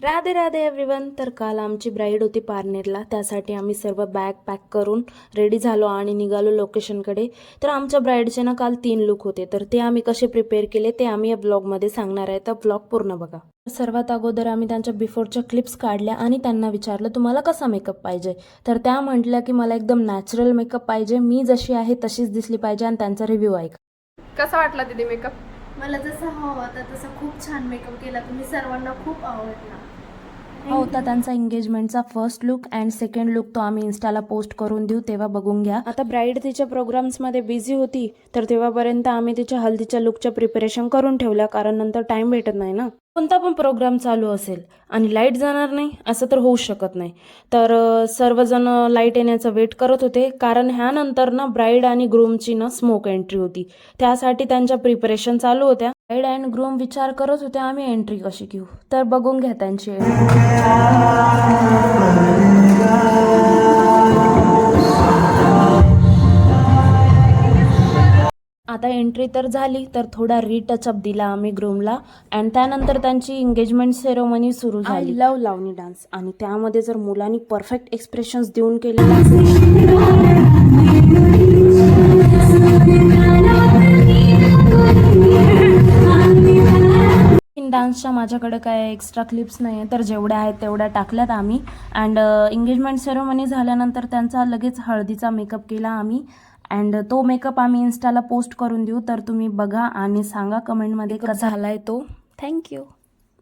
Radhe Radhe everyone. तर काल आमची ब्राईड होती पारनेरला, त्यासाठी आम्ही सर्व बॅग पॅक करून रेडी झालो आणि निघालो लोकेशनकडे. तर आमच्या ब्राईडचे ना काल 3 लुक होते, तर ते आम्ही कसे प्रिपेअर केले ते आम्ही या ब्लॉगमध्ये सांगणार आहे, तर ब्लॉग पूर्ण बघा. सर्वात अगोदर आम्ही त्यांच्या बिफोरच्या क्लिप्स काढल्या आणि त्यांना विचारलं तुम्हाला कसा मेकअप पाहिजे. तर त्या म्हटल्या की मला एकदम नॅचरल मेकअप पाहिजे, मी जशी आहे तशीच दिसली पाहिजे. आणि त्यांचा रिव्ह्यू ऐका. कसा वाटला दीदी मेकअप? मला जसं हवं होतं तसं खूप छान मेकअप केला तुम्ही, सर्वांना खूप आवडला. होता त्यांचा एंगेजमेंटचा first look and second look, तो आम्ही इन्स्टाला पोस्ट करून देऊ, तेव्हा बघून घ्या. आता ब्राईड तिच्या प्रोग्राम्समध्ये बिझी होती, तर तेव्हापर्यंत आम्ही तिच्या हल्दीच्या लुकच्या प्रिपरेशन करून ठेवल्या, कारण नंतर टाइम भेटत नाही ना. कोणता पण प्रोग्राम चालू असेल आणि लाईट जाणार नाही असं तर होऊ शकत नाही. तर सर्वजण लाईट येण्याचं वेट करत होते, कारण ह्यानंतर ना ब्राईड आणि ग्रूमची ना स्मोक एंट्री होती, त्यासाठी त्यांच्या प्रिपरेशन चालू होत्या. ब्राईड अँड ग्रूम विचार करत होते आम्ही एंट्री कशी घेऊ, तर बघून घ्या त्यांची एंट्री. आता एंट्री तर झाली, तर थोडा रिटचअप दिला आम्ही ग्रूमला अँड त्यानंतर त्यांची एंगेजमेंट सेरेमनी सुरू झाली. आय लव्ह लावणी डान्स, आणि त्यामध्ये जर मुलांनी परफेक्ट एक्सप्रेशन्स देऊन केलेला डान्सच्या माझ्याकडे काय एक्स्ट्रा क्लिप्स नाही आहे, तर जेवढ्या आहेत तेवढ्या टाकल्यात आम्ही. अँड एंगेजमेंट सेरेमनी झाल्यानंतर त्यांचा लगेच हळदीचा मेकअप केला आम्ही, अँड तो मेकअप आम्ही इन्स्टाला पोस्ट करून देऊ, तर तुम्ही बघा आणि सांगा कमेंटमध्ये कसा झालाय तो. थँक्यू.